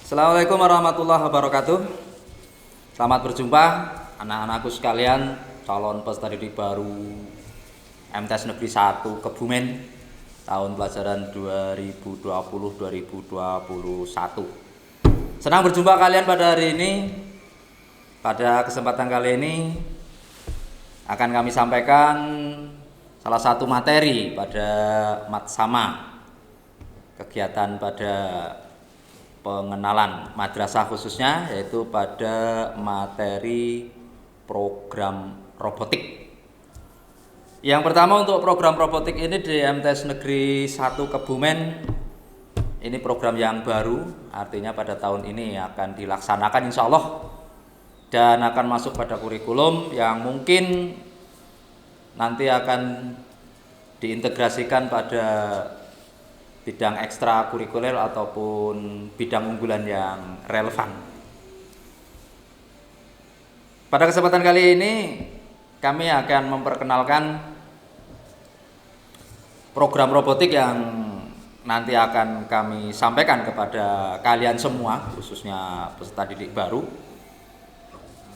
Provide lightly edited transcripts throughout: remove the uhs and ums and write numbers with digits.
Assalamualaikum warahmatullahi wabarakatuh. Selamat berjumpa anak-anakku sekalian, calon peserta didik baru MTS Negeri 1 Kebumen tahun pelajaran 2020-2021. Senang berjumpa kalian pada hari ini. Pada kesempatan kali ini akan kami sampaikan salah satu materi pada Matsama, kegiatan pada pengenalan madrasah khususnya, yaitu pada materi program robotik. Yang pertama, untuk program robotik ini di MTS Negeri 1 Kebumen, ini program yang baru, artinya pada tahun ini akan dilaksanakan insya Allah, dan akan masuk pada kurikulum yang mungkin nanti akan diintegrasikan pada bidang ekstrakurikuler ataupun bidang unggulan yang relevan. Pada kesempatan kali ini kami akan memperkenalkan program robotik yang nanti akan kami sampaikan kepada kalian semua, khususnya peserta didik baru,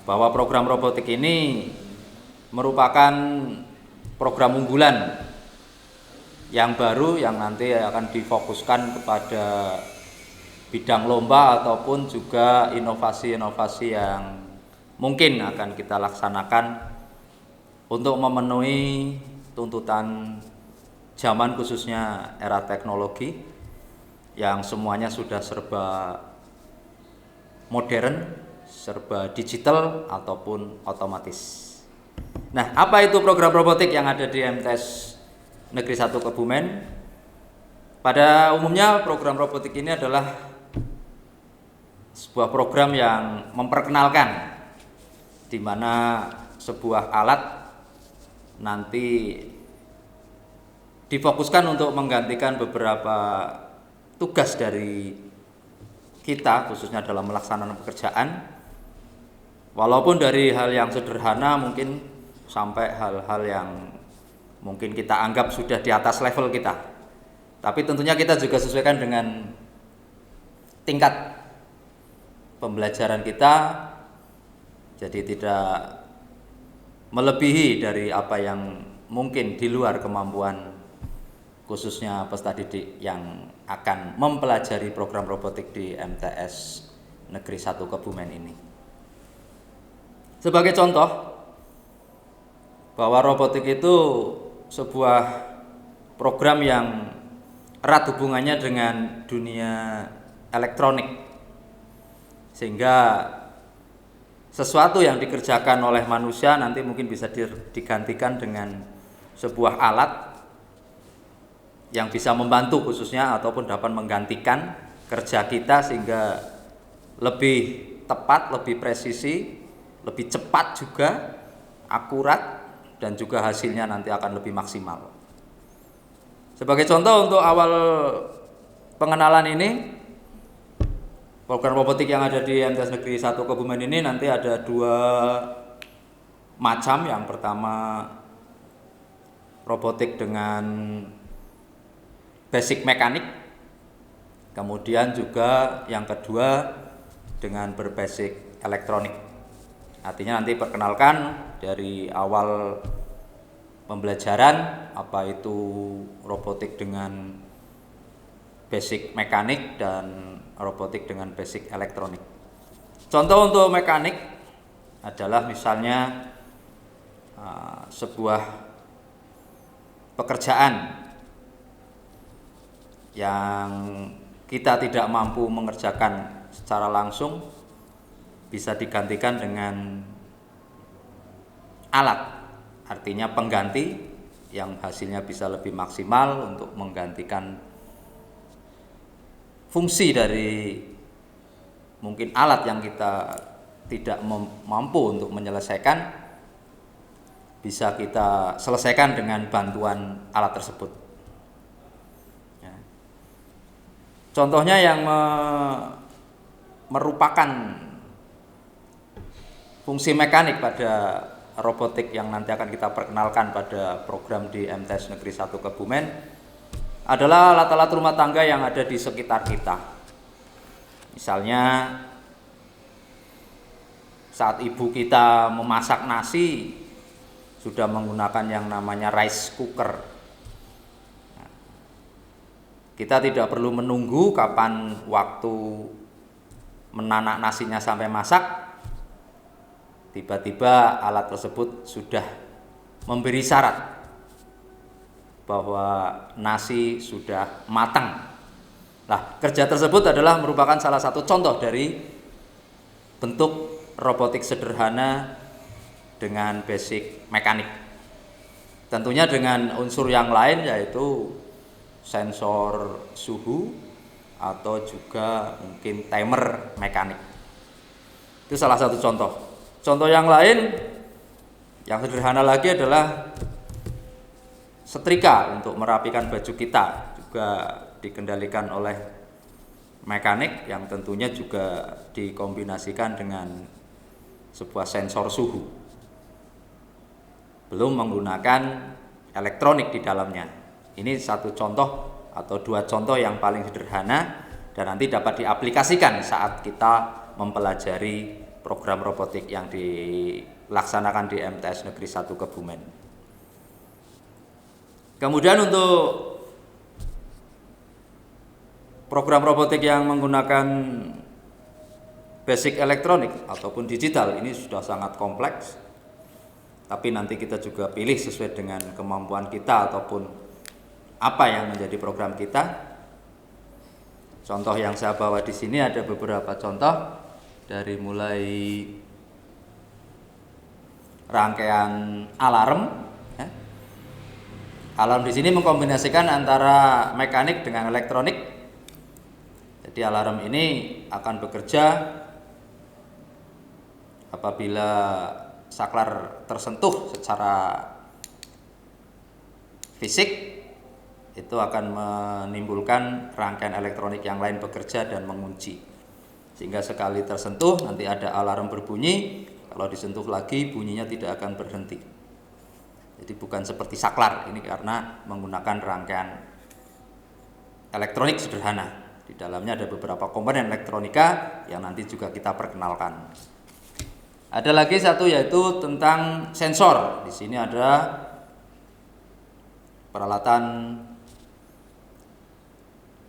bahwa program robotik ini merupakan program unggulan yang baru yang nanti akan difokuskan kepada bidang lomba ataupun juga inovasi-inovasi yang mungkin akan kita laksanakan untuk memenuhi tuntutan zaman, khususnya era teknologi yang semuanya sudah serba modern, serba digital ataupun otomatis. Nah, apa itu program robotik yang ada di MTS Negeri 1 Kebumen? Pada umumnya program robotik ini adalah sebuah program yang memperkenalkan di mana sebuah alat nanti difokuskan untuk menggantikan beberapa tugas dari kita, khususnya dalam melaksanakan pekerjaan, walaupun dari hal yang sederhana mungkin sampai hal-hal yang mungkin kita anggap sudah di atas level kita, tapi tentunya kita juga sesuaikan dengan tingkat pembelajaran kita, jadi tidak melebihi dari apa yang mungkin di luar kemampuan khususnya peserta didik yang akan mempelajari program robotik di MTS Negeri 1 Kebumen ini. Sebagai contoh bahwa robotik itu sebuah program yang erat hubungannya dengan dunia elektronik, sehingga sesuatu yang dikerjakan oleh manusia nanti mungkin bisa digantikan dengan sebuah alat yang bisa membantu khususnya ataupun dapat menggantikan kerja kita sehingga lebih tepat, lebih presisi, lebih cepat juga, akurat, dan juga hasilnya nanti akan lebih maksimal. Sebagai contoh untuk awal pengenalan ini, program robotik yang ada di MTS Negeri 1 Kebumen ini nanti ada dua macam. Yang pertama robotik dengan basic mekanik, kemudian juga yang kedua dengan berbasic elektronik. Artinya nanti perkenalkan dari awal pembelajaran apa itu robotik dengan basic mekanik dan robotik dengan basic elektronik. Contoh untuk mekanik adalah misalnya sebuah pekerjaan yang kita tidak mampu mengerjakan secara langsung bisa digantikan dengan alat, artinya pengganti yang hasilnya bisa lebih maksimal untuk menggantikan fungsi dari mungkin alat yang kita tidak mampu untuk menyelesaikan, bisa kita selesaikan dengan bantuan alat tersebut. Ya. Contohnya yang merupakan fungsi mekanik pada robotik yang nanti akan kita perkenalkan pada program di MTS Negeri 1 Kebumen adalah alat-alat rumah tangga yang ada di sekitar kita. Misalnya saat ibu kita memasak nasi sudah menggunakan yang namanya rice cooker. Kita tidak perlu menunggu kapan waktu menanak nasinya sampai masak. Tiba-tiba alat tersebut sudah memberi syarat bahwa nasi sudah matang. Nah, kerja tersebut adalah merupakan salah satu contoh dari bentuk robotik sederhana dengan basic mekanik. Tentunya dengan unsur yang lain yaitu sensor suhu atau juga mungkin timer mekanik. Itu salah satu contoh. Contoh yang lain yang sederhana lagi adalah setrika untuk merapikan baju kita, juga dikendalikan oleh mekanik yang tentunya juga dikombinasikan dengan sebuah sensor suhu. Belum menggunakan elektronik di dalamnya. Ini satu contoh atau dua contoh yang paling sederhana dan nanti dapat diaplikasikan saat kita mempelajari program robotik yang dilaksanakan di MTS Negeri 1 Kebumen. Kemudian untuk program robotik yang menggunakan basic elektronik ataupun digital ini sudah sangat kompleks. Tapi nanti kita juga pilih sesuai dengan kemampuan kita ataupun apa yang menjadi program kita. Contoh yang saya bawa di sini ada beberapa contoh dari mulai rangkaian alarm. Alarm di sini mengkombinasikan antara mekanik dengan elektronik. Jadi alarm ini akan bekerja apabila saklar tersentuh secara fisik, itu akan menimbulkan rangkaian elektronik yang lain bekerja dan mengunci. Sehingga sekali tersentuh nanti ada alarm berbunyi, kalau disentuh lagi bunyinya tidak akan berhenti. Jadi bukan seperti saklar, ini karena menggunakan rangkaian elektronik sederhana. Di dalamnya ada beberapa komponen elektronika yang nanti juga kita perkenalkan. Ada lagi satu yaitu tentang sensor. Di sini ada peralatan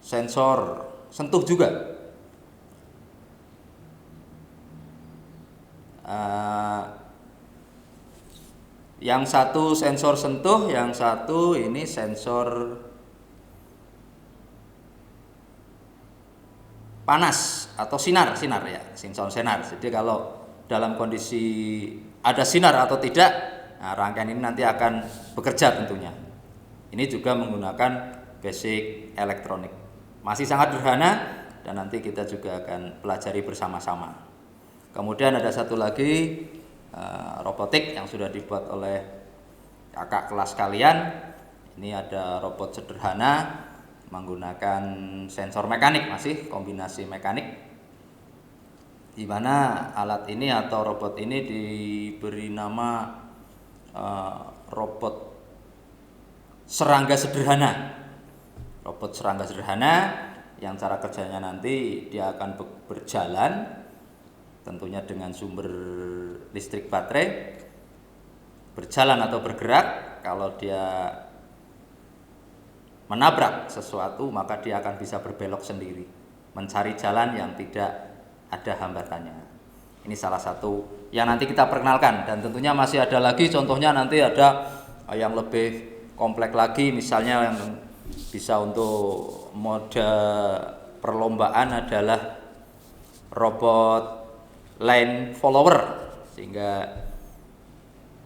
sensor sentuh juga. Yang satu sensor sentuh, yang satu ini sensor panas atau sinar ya, sensor sinar. Jadi kalau dalam kondisi ada sinar atau tidak, nah, rangkaian ini nanti akan bekerja tentunya. Ini juga menggunakan basic elektronik. Masih sangat sederhana dan nanti kita juga akan pelajari bersama-sama. Kemudian ada satu lagi robotik yang sudah dibuat oleh kakak kelas kalian. Ini ada robot sederhana menggunakan sensor mekanik, masih kombinasi mekanik, di mana alat ini atau robot ini diberi nama robot serangga sederhana. Robot serangga sederhana yang cara kerjanya nanti dia akan berjalan tentunya dengan sumber listrik baterai, berjalan atau bergerak. Kalau dia menabrak sesuatu maka dia akan bisa berbelok sendiri, mencari jalan yang tidak ada hambatannya. Ini salah satu yang nanti kita perkenalkan dan tentunya masih ada lagi contohnya, nanti ada yang lebih kompleks lagi, misalnya yang bisa untuk mode perlombaan adalah robot line follower, sehingga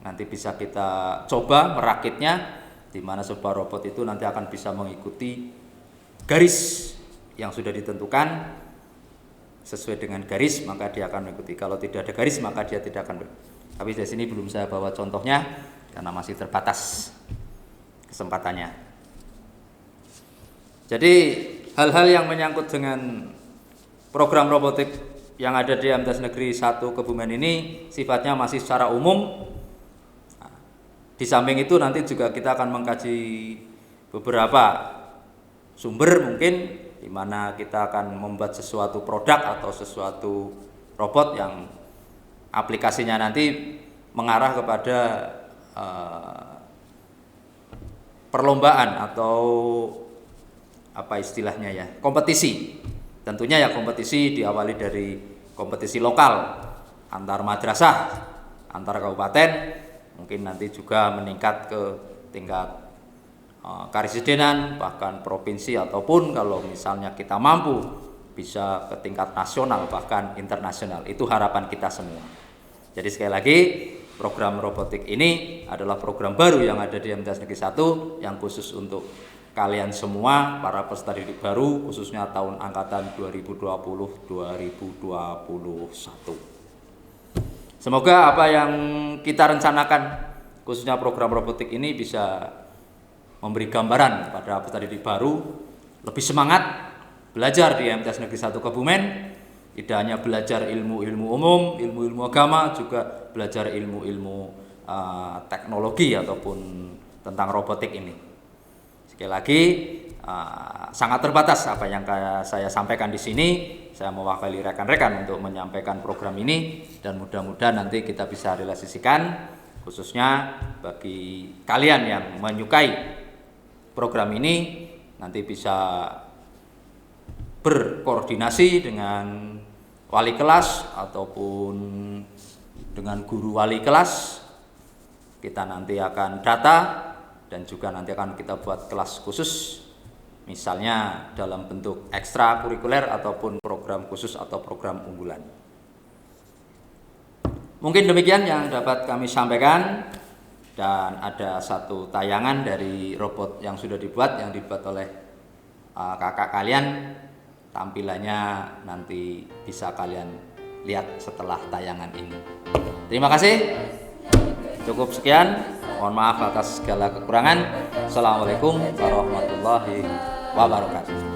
nanti bisa kita coba merakitnya, di mana sebuah robot itu nanti akan bisa mengikuti garis yang sudah ditentukan. Sesuai dengan garis maka dia akan mengikuti. Kalau tidak ada garis maka dia tidak akan. Tapi di sini belum saya bawa contohnya karena masih terbatas kesempatannya. Jadi hal-hal yang menyangkut dengan program robotik yang ada di MTS Negeri 1 Kebumen ini sifatnya masih secara umum. Di samping itu nanti juga kita akan mengkaji beberapa sumber mungkin di mana kita akan membuat sesuatu produk atau sesuatu robot yang aplikasinya nanti mengarah kepada perlombaan atau apa istilahnya ya, kompetisi. Tentunya ya kompetisi diawali dari kompetisi lokal antar madrasah, antar kabupaten, mungkin nanti juga meningkat ke tingkat karesidenan, bahkan provinsi, ataupun kalau misalnya kita mampu bisa ke tingkat nasional bahkan internasional. Itu harapan kita semua. Jadi sekali lagi, program robotik ini adalah program baru yang ada di MTS Negeri 1 yang khusus untuk kalian semua para peserta didik baru, khususnya tahun angkatan 2020-2021. Semoga apa yang kita rencanakan khususnya program robotik ini bisa memberi gambaran pada peserta didik baru lebih semangat belajar di MTS Negeri 1 Kebumen. Tidak hanya belajar ilmu-ilmu umum, ilmu-ilmu agama, juga belajar ilmu-ilmu teknologi ataupun tentang robotik ini. Sekali lagi, sangat terbatas apa yang saya sampaikan di sini. Saya mewakili rekan-rekan untuk menyampaikan program ini dan mudah-mudahan nanti kita bisa realisasikan, khususnya bagi kalian yang menyukai program ini nanti bisa berkoordinasi dengan wali kelas ataupun dengan guru wali kelas. Kita nanti akan data dan juga nanti akan kita buat kelas khusus, misalnya dalam bentuk ekstra kurikuler ataupun program khusus atau program unggulan. Mungkin demikian yang dapat kami sampaikan, dan ada satu tayangan dari robot yang sudah dibuat, yang dibuat oleh kakak kalian. Tampilannya nanti bisa kalian lihat setelah tayangan ini. Terima kasih. Cukup sekian. Mohon maaf atas segala kekurangan. Assalamualaikum warahmatullahi wabarakatuh.